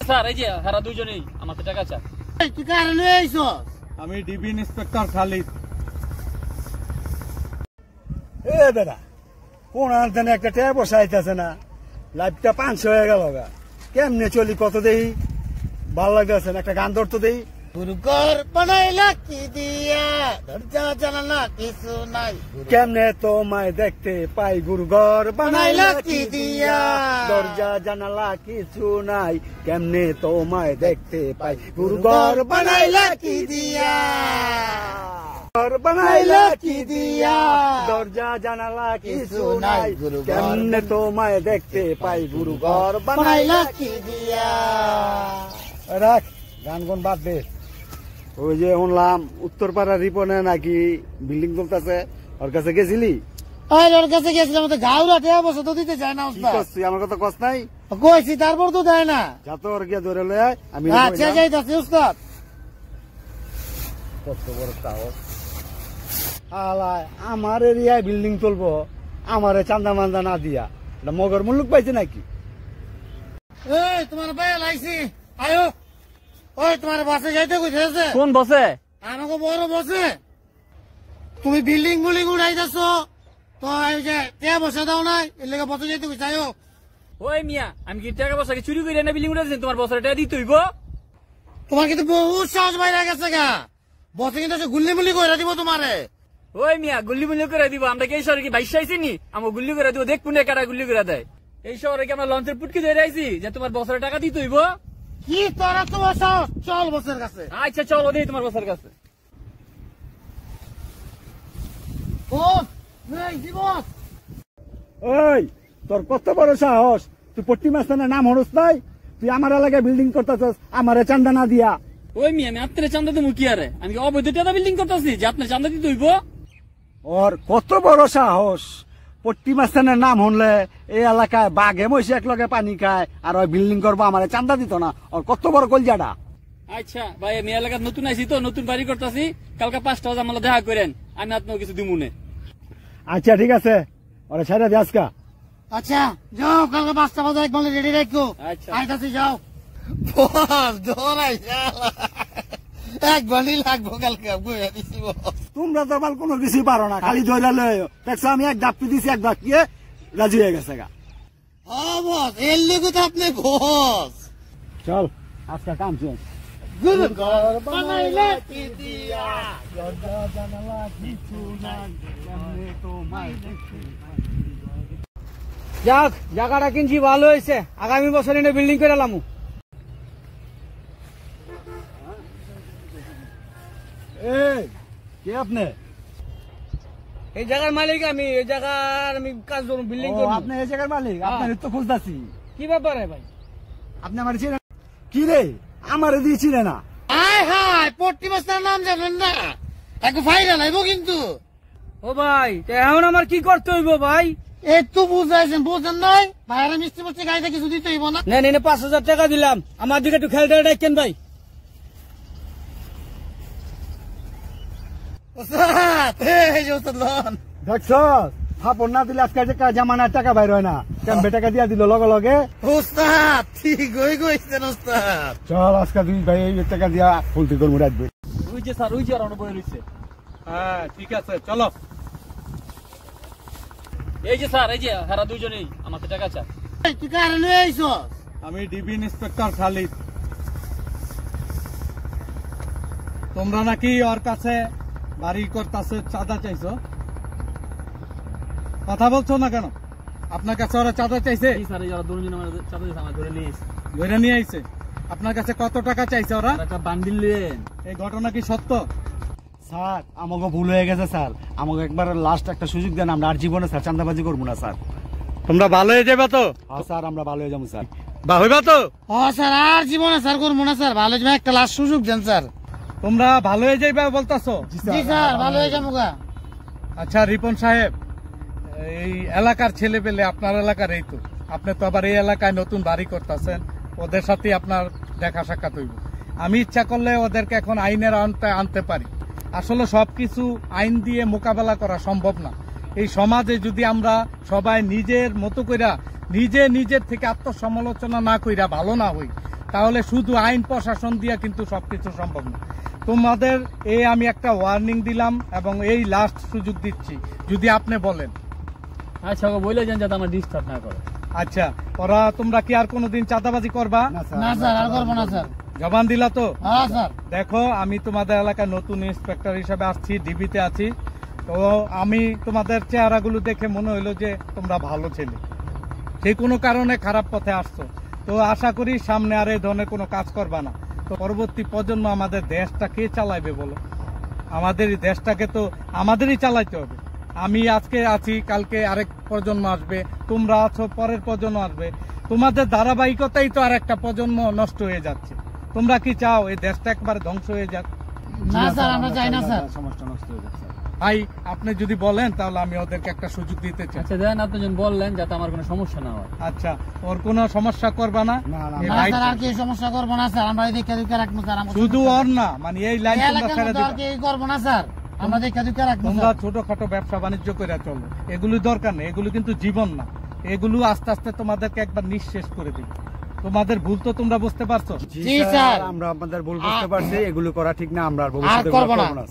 Sir এই যে হারা দুইজনেই আমাকে টাকা চান। তুই কারে লয়ে আইছস? আমি ডিবি ইন্সপেক্টর খালিদ। এ বেটা কোন আনতেন একটা ট্যাব বসাইতেছে না, লাইফটা 500 হয়ে গেল গা। কেমনে চলি কত দেই, ভালো লাগতেছে না, একটা গান ধরতো দেই। গুরুঘর বানাইলা কি দিয়া, দরজা জানালা কিছু নাই। কেমনে তোমায় দেখতে পাই, গুরুঘর বানাইলা কি দিয়া, দরজা জানালা কিছু নাই। কেমনে তোমায় দেখতে পাই, গুরুঘর বানাইলা কি দিয়া, ঘর বানাইলা কি দিয়া, দরজা জানালা কিছু নাই। কেমনে তোমায় দেখতে পাই, গুরুঘর বানাইলা কি দিয়া। রাখ গান গান বাদ দে। ওই যে শুনলাম উত্তরপাড়া রিপনে নাকি বিল্ডিং চলতেছে, ওর কাছে গেছিলি? ওর কাছে গেছিলাম, তো গাউরা টেয়া বসে তো দিতে চায় না। তুই আমার কথা কস নাই? কইছি তারপর তো দেয় না। যা তো ওর গিয়ে ধরে লয়। আমি আচ্ছা যাইতাছি উস্তাদ। কত বড় সাহস! আলায় আমার এরিয়ায় বিল্ডিং চলবো, আমারে চান্দা মান্দা না দিয়া এটা মগর মুল্লুক পাইছে নাকি? এই তোমার ভাই লাইছি আয়ো। ওই তোমার বাসে যাইতে কইছে। কোন বসে? আমাকে বড় বসে। তুমি বিল্ডিং বুলিং উড়াইতেছ, তো এই যে টেয়া বসে দাও নাই, এর লেগে বসে যাইতে কইছে। আয়ো। ওই মিয়া আমি কি টাকা পয়সা চুরি করে না বিল্ডিং উঠেছেন? তোমার বছর টাকা দিতে হইব। তোমার কিন্তু বহুত সাহস বাইরে গেছে গা। বসে কিন্তু গুল্লি মুল্লি করে দিব তোমারে। ওই মিয়া গুল্লি মুল্লি করে দিব? আমরা কি এই শহরে কি বাইশা আইছি নি? আমার গুল্লি করে দিব, দেখ পুনে কারা গুল্লি করে দেয়। এই শহরে কি আমরা লঞ্চের পুটকি ধরে আইছি যে তোমার বছরের টাকা দিতে হইব? কি তোরা তোমার সাহস? চল বসের কাছে। আচ্ছা চলো দেই তোমার বছরের কাছে। বস এই দিবস। ওই তোর কত বড় সাহস, তুই পট্টি মাস্তানের নাম হরস নাই? তুই আমার এলাকায় বিল্ডিং করতেছস আমারে চান্দা না দিয়া। ওই মিয়া আমি আপনার চান্দা দেবো কি আরে? আমি কি অবৈধ টাকা বিল্ডিং করতেছি যে আপনার চান্দা দিতে হইব? ওর কত বড় সাহস, পট্টি মাস্তানের নাম শুনলে এই এলাকায় বাঘে মহিষে এক লগে পানি খায়, আর ওই বিল্ডিং করবো আমারে চান্দা দিত না। ওর কত বড় কলজাটা। আচ্ছা ভাই আমি এলাকার নতুন আইছি তো, নতুন বাড়ি করতেছি। কালকে 5টা বাজে আমাকে দেখা করেন, আমি আপনার কিছু দিমুনে। আচ্ছা ঠিক আছে, ওরা ছেড়ে দিয়ে আজকা। আচ্ছা যাও, কালকে 5টা বাজে এক বলে রেডি রাখো। আচ্ছা আইতাছি যাও। বস ধরাই এক ঘন্টি লাগবো কালকে, বুঝে দিছি বস। তোমরা তো আবার কোনো কিছু পারো না, খালি ধরে লয়। দেখছো আমি এক ডাপ্পি দিছি, এক ডাকিয়ে রাজি হয়ে গেছে গা। ও বস এর লোক তো আপনি বস। চল আজকে কাম শেষ। গুরুঘর বানাইলা কি দিয়া, দরজা জানালা কিছু নাই। কেমনে তোমায় দেখতে পাই। যাক জায়গাটা কিনছি ভালো হয়েছে, আগামী বছর এনে বিল্ডিং করে এলাম। এই কে আপনি? এই জায়গার মালিক আমি, এই জায়গার আমি কাজ করবো, বিল্ডিং ও, করবো। আপনি এই জায়গার মালিক? আপনার তো খুঁজতাছি। কি ব্যাপারে ভাই? আপনি আমার চিনেন? কি রে আমারে দিয়ে চিনে না? আয় হায় পট্টি মাস্টার নাম জানেন না? এক ভাইরাল আইবো কিন্তু। ও ভাই তো এখন আমার কি করতে হইব ভাই? একটু বুঝাইছেন, বুঝেন নাই? ভাইরা মিষ্টি মিষ্টি গাইতে কিছু দিতে হইব না? নেন এনে 5,000 টাকা দিলাম, আমার দিকে একটু খেলতে ডাকেন ভাই। ওস্তাদ এই যে ওস্তাদ লন। দেখছ ফাপড় না দিলে আজকে যে জামানার টাকা বাইর হয় না, কেমবে টাকা দিয়া দিল লগে লগে। ওস্তাদ ঠিক হই গইছেন ওস্তাদ। চল আজকে দুই ভাই এই টাকা দিয়া ফুলতি করবো রাখবে। ওই যে স্যার, ওই যে আর বয়ে রয়েছে। হ্যাঁ ঠিক আছে চলো। এই যে স্যার এই যে হারা দুইজনেই আমাকে টাকা চান। তুই কারে লয়ে আইছস? আমি ডিবি ইন্সপেক্টর খালিদ। তোমরা নাকি ওর কাছে বাড়ি করতেছে, চাঁদা চাইছো? কথা বলছো না কেন? আপনার কাছে ওরা চাঁদা চাইছে? এই স্যার এই যারা দুজন আমার চাঁদা দিয়েছে, আমার ধরে নিয়ে এসে ধরে নিয়ে আইছে। আপনার কাছে কত টাকা চাইছে ওরা? একটা বান্ডিল নিলেন। এই ঘটনা কি সত্য? স্যার আমাকে ভুল হয়ে গেছে স্যার, আমাকে একবার লাস্ট একটা সুযোগ দেন, আমরা আর জীবনে স্যার চান্দাবাজি করবো না স্যার। তোমরা ভালো হয়ে যাবে তো? হ্যাঁ স্যার আমরা ভালো হয়ে যাবো স্যার। বা হইবা তো? ও স্যার আর জীবনে স্যার করবো না স্যার, ভালো যাবে একটা লাস্ট সুযোগ দেন স্যার। তোমরা ভালো হয়ে যাইবা বলতাছো? জি স্যার ভালো হয়ে যাবো গা। আচ্ছা রিপন সাহেব, এই এলাকার ছেলে পেলে আপনার এলাকার, এই তো আপনি তো আবার এই এলাকায় নতুন বাড়ি করতেছেন, ওদের সাথে আপনার দেখা সাক্ষাৎ হইব। আমি ইচ্ছা করলে ওদেরকে এখন আইনের আনতে পারি। আসলে সবকিছু আইন দিয়ে মোকাবেলা করা সম্ভব না। এই সমাজে যদি আমরা সবাই নিজের মতো কইরা নিজের থেকে আত্মসমালোচনা না কইরা ভালো না হই, তাহলে শুধু আইন প্রশাসন দিয়ে কিন্তু সবকিছু সম্ভব না। তোমাদের আমি একটা ওয়ার্নিং দিলাম এবং এই লাস্ট সুযোগ দিচ্ছি, যদি আপনি বলেন। আচ্ছা ওকে বলে যান যাতে আমার ডিস্টার্ব না করে। আচ্ছা, তোমরা কি আর কোনোদিন চাঁদাবাজি করবা? না স্যার, আর করবো না স্যার। জবান দিলা তো? হ্যাঁ স্যার। দেখো, আমি তোমাদের এলাকায় নতুন ইন্সপেক্টর হিসেবে আসছি, ডিবিতে আছি। তো আমি তোমাদের চেহারাগুলো দেখে মনে হইলো যে তোমরা ভালো ছেলে, যে কোনো কারণে খারাপ পথে আসছো। তো আশা করি সামনে আর এই ধরনের কোনো কাজ করবা না। তো পরবর্তী প্রজন্ম আমাদের দেশটা কে চালাইবে বলো? আমাদের এই দেশটাকে তো আমাদেরই চালাইতে হবে। আমি আজকে আছি, কালকে আরেক প্রজন্ম আসবে, তোমরা আছো, পরের প্রজন্ম আসবে। তোমাদের ধারাবাহিকতাই তো আর একটা প্রজন্ম নষ্ট হয়ে যাচ্ছে। তোমরা কি চাও এই দেশটা একবার ধ্বংস হয়ে যাক? না স্যার, আমরা চাই না স্যার। ভাই, আপনি যদি বলেন তাহলে আমি ওদেরকে একটা সুযোগ দিতে চাই। আচ্ছা দেন, আপনি যখন বললেন যাতে আমার কোনো সমস্যা না হয়। আচ্ছা, ওর কোনো সমস্যা করবা না? এই না লাইট- স্যার, আর কি সমস্যা করবো না স্যার। আমরা দেখা দুঃখে রাখবো স্যার। শুধু ওর না, মানে এই লাইন তোমরা এলাকার ছেড়ে মধ্যে আর দিবা। কি করবো না স্যার। আমরা দেখা দুঃখে রাখবো তোমরা স্যার। ছোটখাটো ব্যবসা বাণিজ্য করে চলো, এগুলো দরকার নেই। এগুলো কিন্তু জীবন না। এগুলো আস্তে আস্তে তোমাদেরকে একবার নিঃশেষ করে দিবে। তোমাদের ভুল তো তোমরা বুঝতে পারছো। জি স্যার। আমরা আপনাদের ভুল বুঝতে পারছি, এগুলো করা ঠিক না, আমরা আর আর ভবিষ্যতে করবো করবো না। না।